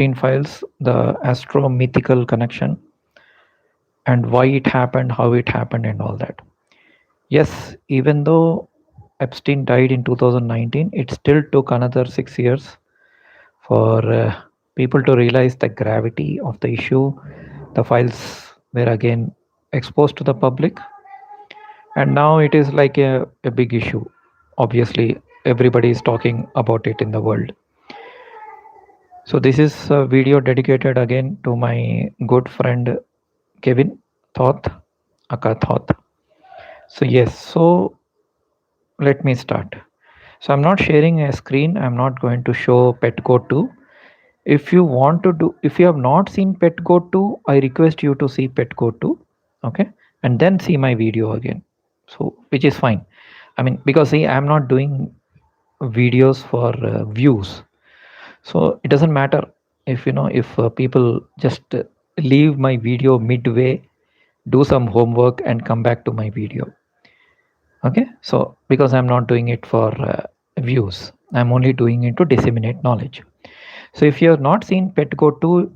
Epstein files, the astro-mythical connection, and why it happened, how it happened, and all that. Yes, even though Epstein died in 2019, it still took another 6 years for people to realize the gravity of the issue. The files were again exposed to the public, and now it is like a big issue. Obviously, everybody is talking about it in the world. So this is a video dedicated again to my good friend Kevin Thoth, Aka Thoth. So yes, so let me start. So I'm not sharing a screen. I'm not going to show Petco 2. If you want to do, if you have not seen Petco 2, I request you to see Petco 2. Okay. And then see my video again. So, which is fine. I mean, because see, I'm not doing videos for views. So it doesn't matter if, if people just leave my video midway, do some homework and come back to my video. Okay, so because I'm not doing it for views, I'm only doing it to disseminate knowledge. So if you have not seen Petco 2,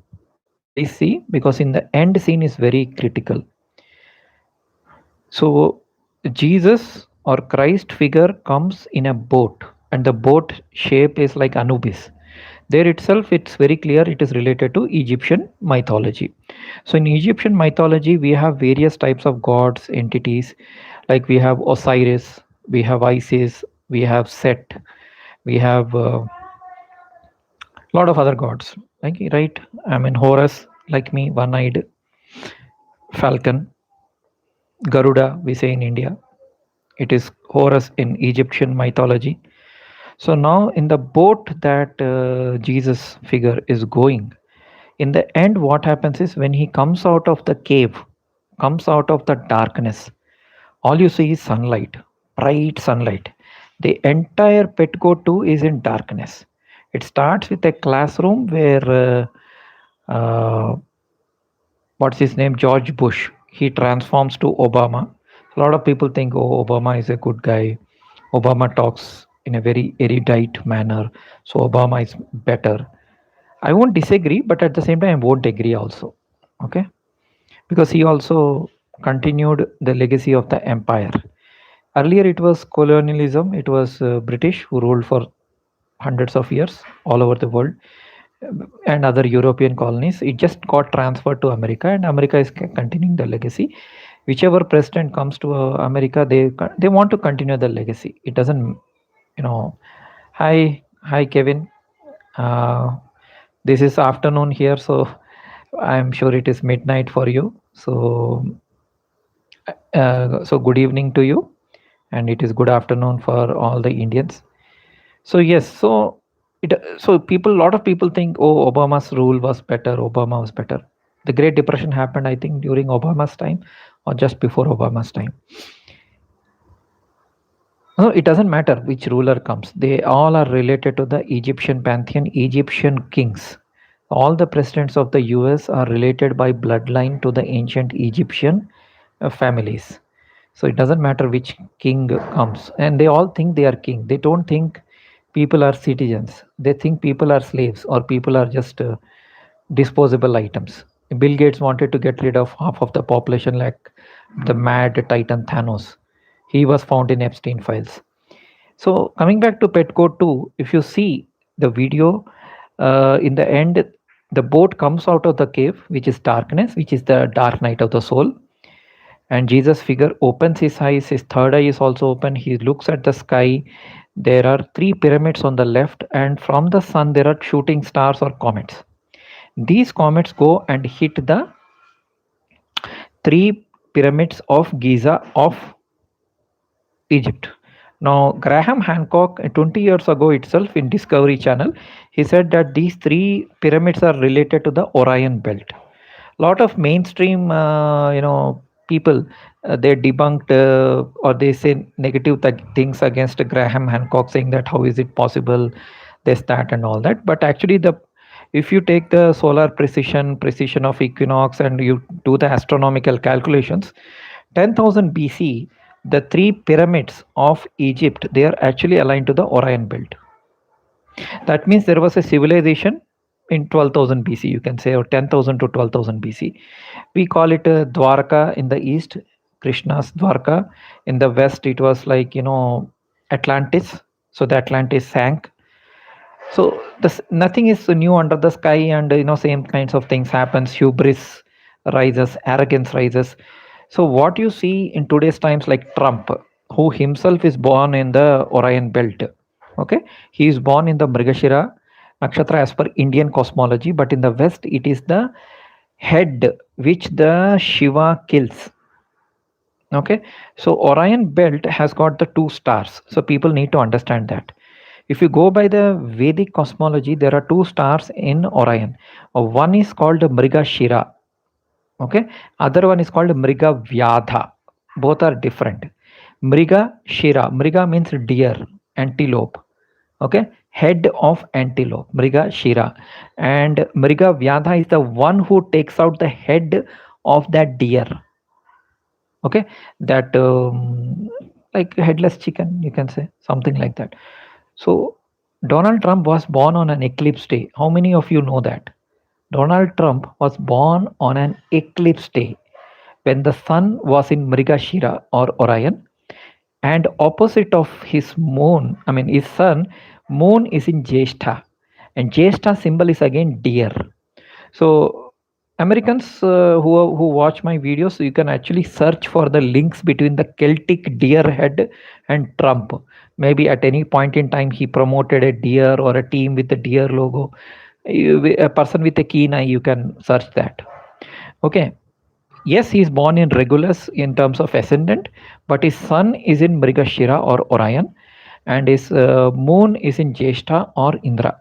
please see, because in the end scene is very critical. So Jesus or Christ figure comes in a boat, and the boat shape is like Anubis. There itself, it's very clear it is related to Egyptian mythology. So in Egyptian mythology, we have various types of gods, entities, like we have Osiris, we have Isis, we have Set, we have a lot of other gods, like, right? I mean, Horus, like me, one-eyed falcon. Garuda, we say in India. It is Horus in Egyptian mythology. So now in the boat that Jesus figure is going, in the end, what happens is when he comes out of the cave, comes out of the darkness, all you see is sunlight, bright sunlight. The entire Petco 2 is in darkness. It starts with a classroom where what's his name, George Bush, he transforms to Obama. A lot of people think, oh, Obama is a good guy. Obama talks in a very erudite manner, so Obama is better. I won't disagree, but at the same time, I won't agree also. Okay, because he also continued the legacy of the empire. Earlier, it was colonialism. It was British who ruled for hundreds of years all over the world, and other European colonies. It just got transferred to America, and America is continuing the legacy. Whichever president comes to America, they want to continue the legacy. It doesn't, you know. Hi, Kevin. Uh, this is afternoon here, so I'm sure it is midnight for you. So good evening to you, and it is good afternoon for all the Indians. So yes, so a lot of people think, oh, Obama's rule was better. Obama was better. The Great Depression happened, I think, during Obama's time or just before Obama's time. No, it doesn't matter which ruler comes. They all are related to the Egyptian pantheon, Egyptian kings. All the presidents of the US are related by bloodline to the ancient Egyptian families. So it doesn't matter which king comes. And they all think they are king. They don't think people are citizens. They think people are slaves or people are just disposable items. Bill Gates wanted to get rid of half of the population like the mad titan Thanos. He was found in Epstein files. So coming back to Petco 2, if you see the video, in the end, the boat comes out of the cave, which is darkness, which is the dark night of the soul. And Jesus figure opens his eyes, his third eye is also open. He looks at the sky. There are 3 pyramids on the left, and from the sun, there are shooting stars or comets. These comets go and hit the 3 pyramids of Giza of Egypt. Now, Graham Hancock, 20 years ago itself in Discovery Channel, he said that these 3 pyramids are related to the Orion belt. A lot of mainstream, people, they debunked or they say negative things against Graham Hancock, saying that how is it possible, this, that, and all that. But actually, if you take the solar precision of equinox, and you do the astronomical calculations, 10,000 BC, the 3 pyramids of Egypt, they are actually aligned to the Orion belt. That means there was a civilization in 12,000 BC, you can say, or 10,000 to 12,000 BC. We call it Dwarka in the east, Krishna's Dwarka. In the west, it was like, Atlantis. So the Atlantis sank. So this nothing is new under the sky, and same kinds of things happens. Hubris rises, arrogance rises. So what you see in today's times, like Trump, who himself is born in the Orion belt. Okay, he is born in the Mrigashira nakshatra as per Indian cosmology, but in the West it is the head which the Shiva kills. Okay, so Orion belt has got the two stars. So people need to understand that. If you go by the Vedic cosmology, there are two stars in Orion. One is called Mriga Shira. Okay, other one is called Mriga Vyadha. Both are different. Mriga Shira. Mriga means deer, antelope. Okay, head of antelope. Mriga Shira. And Mriga Vyadha is the one who takes out the head of that deer. Okay, that like headless chicken, you can say, something like that. So Donald Trump was born on an eclipse day. How many of you know that? Donald Trump was born on an eclipse day when the sun was in Mrigashira or Orion, and opposite of his moon, I mean his sun, moon is in Jyeshtha, and Jyeshtha symbol is again deer. So Americans who watch my videos, you can actually search for the links between the Celtic deer head and Trump. Maybe at any point in time he promoted a deer or a team with the deer logo. A person with a keen eye, you can search that. Okay. Yes, he is born in Regulus in terms of ascendant, but his sun is in Mrigashira or Orion, and his moon is in Jyeshtha or Indra.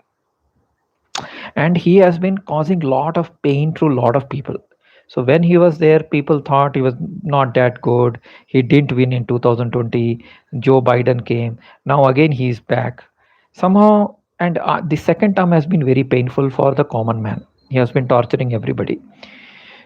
And he has been causing lot of pain to a lot of people. So when he was there, people thought he was not that good. He didn't win in 2020. Joe Biden came. Now again he is back somehow. And the second term has been very painful for the common man. He has been torturing everybody.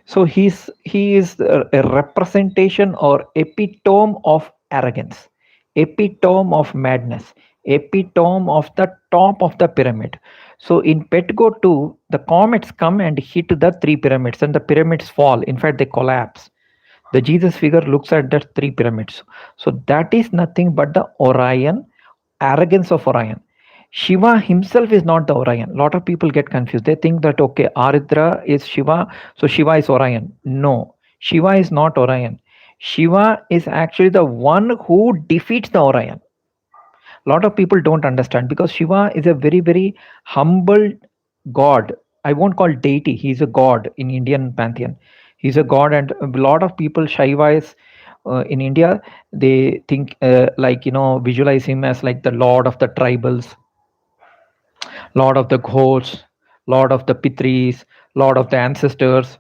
So he is a representation or epitome of arrogance, epitome of madness, epitome of the top of the pyramid. So in Petgo 2, the comets come and hit the three pyramids, and the pyramids fall. In fact, they collapse. The Jesus figure looks at the three pyramids. So that is nothing but the Orion, arrogance of Orion. Shiva himself is not the Orion. A lot of people get confused. They think that, okay, Aridra is Shiva, so Shiva is Orion. No, Shiva is not Orion. Shiva is actually the one who defeats the Orion. A lot of people don't understand, because Shiva is a very, very humble god. I won't call deity. He's a god in Indian pantheon. He's a god, and a lot of people, Shaivas in India, they think visualize him as like the lord of the tribals, lord of the ghosts, lord of the pitris, lord of the ancestors.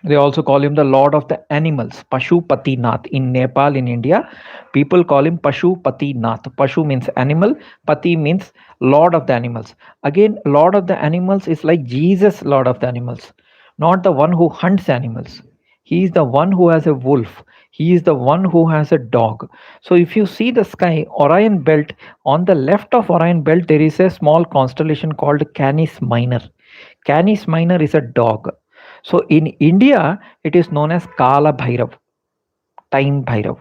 They also call him the lord of the animals, Pashupatinath. In Nepal, in India, people call him Pashupatinath. Pashu means animal, Pati means lord of the animals. Again, lord of the animals is like Jesus, lord of the animals, not the one who hunts animals. He is the one who has a wolf. He is the one who has a dog. So if you see the sky, Orion belt, on the left of Orion belt, there is a small constellation called Canis Minor. Canis Minor is a dog. So in India, it is known as Kala Bhairav, time Bhairav.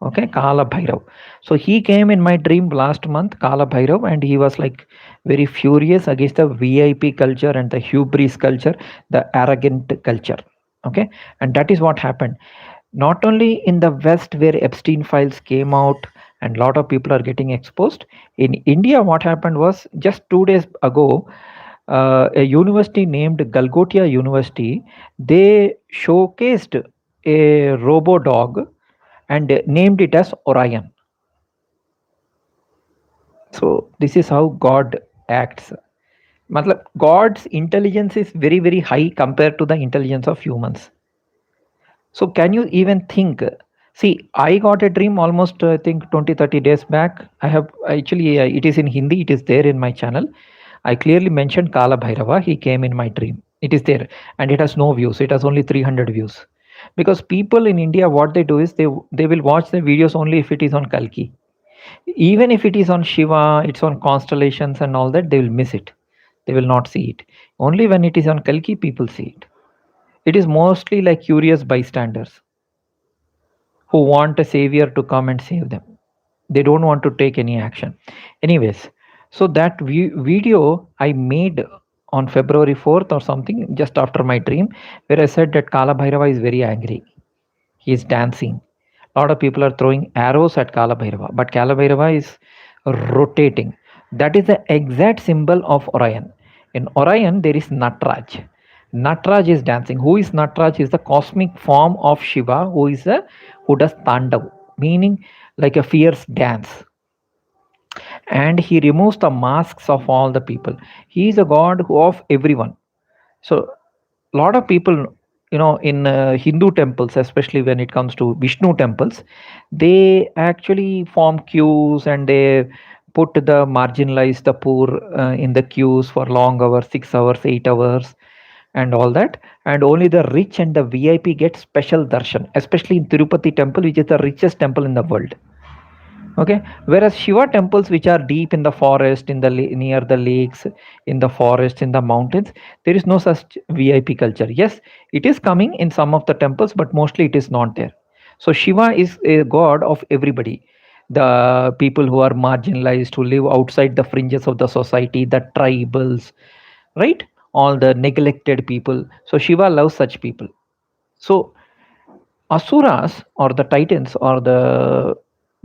Okay, Kala Bhairav. So he came in my dream last month, Kala Bhairav, and he was like very furious against the VIP culture and the hubris culture, the arrogant culture. Okay, and that is what happened. Not only in the West, where Epstein files came out and a lot of people are getting exposed, in India, what happened was just 2 days ago, a university named Galgotia University, they showcased a robo dog and named it as Orion. So this is how God acts. Matlab, God's intelligence is very, very high compared to the intelligence of humans. So can you even think? See, I got a dream almost, I think, 20-30 days back. I have actually, it is in Hindi, it is there in my channel. I clearly mentioned Kala Bhairava. He came in my dream. It is there, and it has no views. It has only 300 views. Because people in India, what they do is they will watch the videos only if it is on Kalki. Even if it is on Shiva, it's on constellations and all that, they will miss it. They will not see it. Only when it is on Kalki, people see it. It is mostly like curious bystanders who want a savior to come and save them. They don't want to take any action. Anyways, so that video I made on February 4th or something, just after my dream, where I said that Kala Bhairava is very angry. He is dancing. A lot of people are throwing arrows at Kala Bhairava, but Kala Bhairava is rotating. That is the exact symbol of Orion. In Orion, there is Natraj. Natraj is dancing. Who is Natraj? Is the cosmic form of Shiva, who does tandav, meaning like a fierce dance. And he removes the masks of all the people. He is a god of everyone. So a lot of people, in Hindu temples, especially when it comes to Vishnu temples, they actually form queues and they put the marginalized, the poor, in the queues for long hours, 6 hours, 8 hours, and all that. And only the rich and the VIP get special darshan, especially in Tirupati temple, which is the richest temple in the world. Okay, whereas Shiva temples, which are deep in the forest, in the near the lakes, in the forest, in the mountains, there is no such VIP culture. Yes, it is coming in some of the temples, but mostly it is not there. So Shiva is a god of everybody, the people who are marginalized, who live outside the fringes of the society, the tribals, right, all the neglected people. So Shiva loves such people. So Asuras, or the titans, or the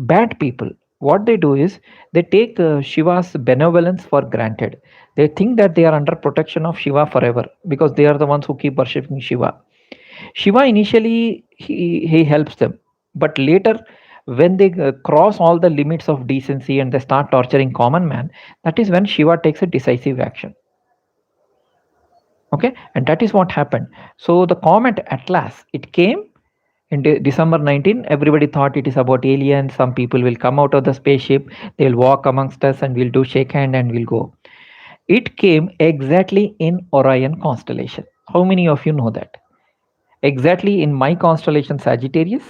bad people, what they do is they take Shiva's benevolence for granted. They think that they are under protection of Shiva forever because they are the ones who keep worshipping Shiva. Shiva initially he helps them, but later when they cross all the limits of decency and they start torturing common man, that is when Shiva takes a decisive action. Okay, and that is what happened. So the comet Atlas, it came in December 19. Everybody thought it is about aliens. Some people will come out of the spaceship, they'll walk amongst us and we'll do shake hand and we'll go. It came exactly in Orion constellation. How many of you know that? Exactly in my constellation Sagittarius,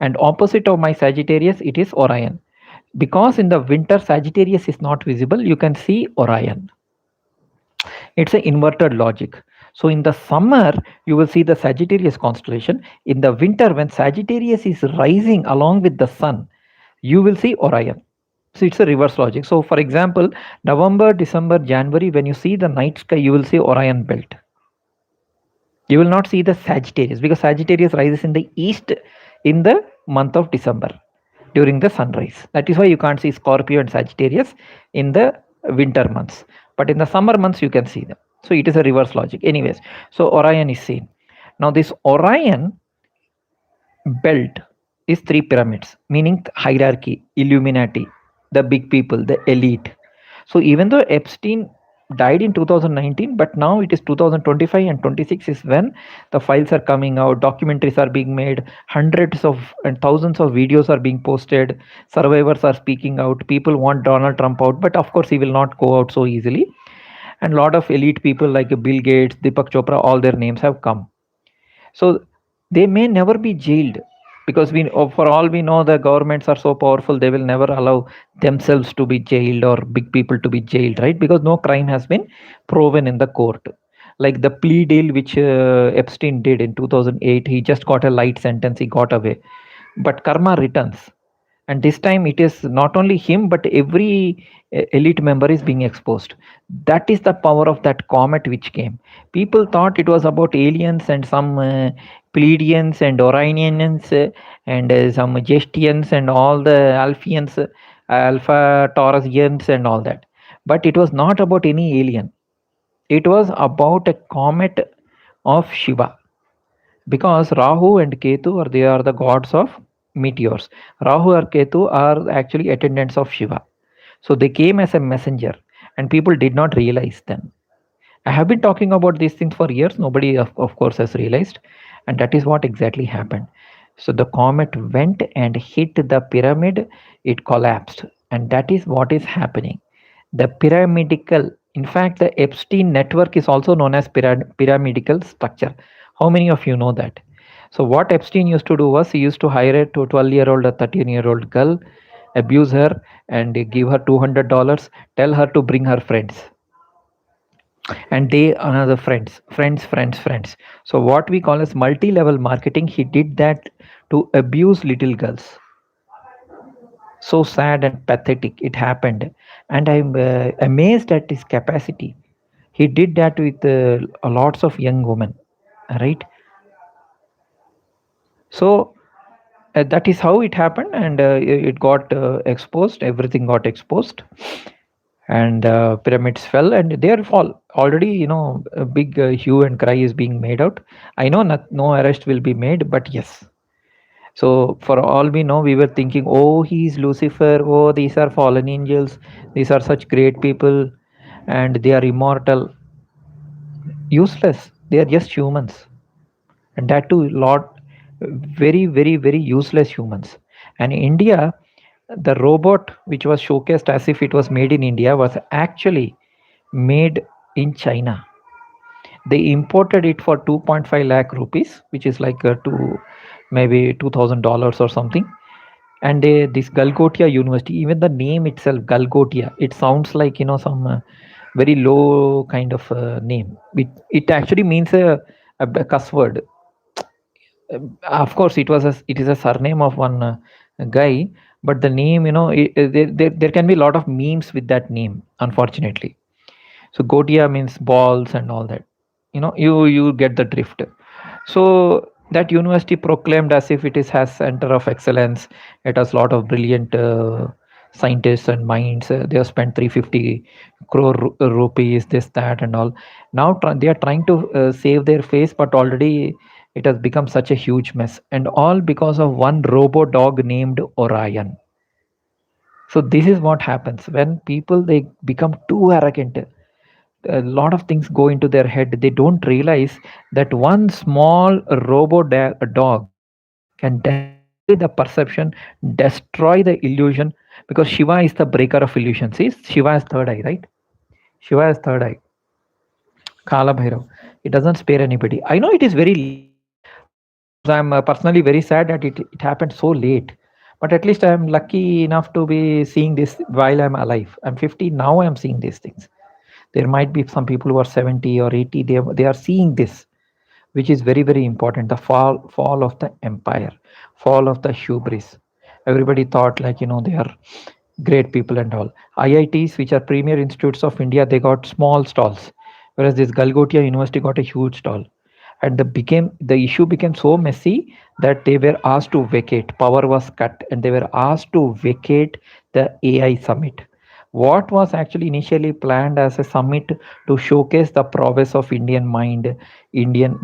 and opposite of my Sagittarius it is Orion. Because in the winter Sagittarius is not visible, you can see Orion. It's an inverted logic. So in the summer, you will see the Sagittarius constellation. In the winter, when Sagittarius is rising along with the sun, you will see Orion. So it's a reverse logic. So for example, November, December, January, when you see the night sky, you will see Orion belt. You will not see the Sagittarius because Sagittarius rises in the east in the month of December during the sunrise. That is why you can't see Scorpio and Sagittarius in the winter months. But in the summer months, you can see them. So it is a reverse logic. Anyways, so Orion is seen. Now this Orion belt is 3 pyramids, meaning hierarchy, Illuminati, the big people, the elite. So even though Epstein died in 2019, but now it is 2025 and 26 is when the files are coming out, documentaries are being made, hundreds of and thousands of videos are being posted, survivors are speaking out, people want Donald Trump out, but of course he will not go out so easily. And a lot of elite people like Bill Gates, Deepak Chopra, all their names have come. So they may never be jailed because for all we know, the governments are so powerful, they will never allow themselves to be jailed or big people to be jailed, right? Because no crime has been proven in the court. Like the plea deal which Epstein did in 2008, he just got a light sentence, he got away. But karma returns. And this time it is not only him, but every elite member is being exposed. That is the power of that comet which came. People thought it was about aliens and some Pleiadians and Orionians and some Gestians and all the Alphians, Alpha Taurusians and all that. But it was not about any alien. It was about a comet of Shiva. Because Rahu and Ketu they are the gods of meteors. Rahu or Ketu are actually attendants of Shiva. So they came as a messenger and people did not realize them. I have been talking about these things for years. Nobody, of course, has realized. And that is what exactly happened. So the comet went and hit the pyramid. It collapsed. And that is what is happening. The pyramidal, in fact, the Epstein network is also known as pyramidal structure. How many of you know that? So what Epstein used to do was he used to hire a 12-year-old or 13-year-old girl, abuse her and give her $200, tell her to bring her friends. and they another friends. So what we call as multi-level marketing, he did that to abuse little girls. So sad and pathetic it happened, and I'm amazed at his capacity. He did that with lots of young women, right? So that is how it happened, and it got exposed, everything got exposed, and pyramids fell, and they are fall already. A big hue and cry is being made out. I know no arrest will be made, but yes. So for all we know, we were thinking, oh, he's Lucifer, oh, these are fallen angels, these are such great people, and they are immortal. Useless, they are just humans, and that too lot very very very useless humans. And India, the robot which was showcased as if it was made in India was actually made in China. They imported it for 2.5 lakh rupees, which is like two maybe $2,000 or something. And this Galgotia University, even the name itself, Galgotia, it sounds like some very low kind of name. It actually means a cuss word. Of course, it is a surname of one guy, but the name, there can be a lot of memes with that name, unfortunately. So Gotia means balls and all that. You get the drift. So that university proclaimed as if it is has center of excellence. It has a lot of brilliant scientists and minds. They have spent 350 crore rupees, this, that, and all. Now they are trying to save their face, but already it has become such a huge mess, and all because of one robo dog named Orion. So this is what happens when people they become too arrogant. A lot of things go into their head. They don't realize that one small dog can destroy the perception, destroy the illusion, because Shiva is the breaker of illusion. See, Shiva has third eye, right? Shiva has third eye. Kala Bhairav. It doesn't spare anybody. I know it is very late because I'm personally very sad that it happened so late. But at least I'm lucky enough to be seeing this while I'm alive. I'm 50 now. I'm seeing these things. There might be some people who are 70 or 80. They are seeing this, which is very very important. The fall of the empire, fall of the hubris. Everybody thought like they are great people and all. IITs, which are premier institutes of India, they got small stalls, whereas this Galgotia University got a huge stall. And the issue became so messy that they were asked to vacate. Power was cut, and they were asked to vacate the AI summit. What was actually initially planned as a summit to showcase the prowess of Indian mind, Indian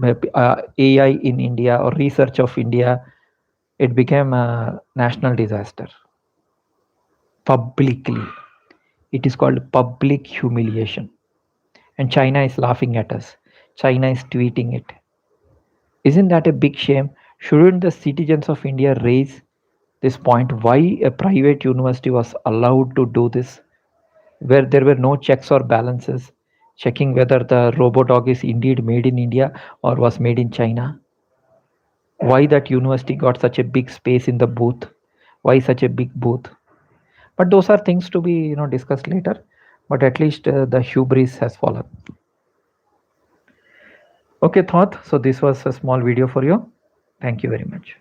AI in India, or research of India, it became a national disaster publicly. It is called public humiliation. And China is laughing at us. China is tweeting it. Isn't that a big shame? Shouldn't the citizens of India raise this point? Why a private university was allowed to do this, where there were no checks or balances, checking whether the robodog is indeed made in India or was made in China? Why that university got such a big space in the booth? Why such a big booth? But those are things to be discussed later. But at least the hubris has fallen. Okay, thought. So this was a small video for you. Thank you very much.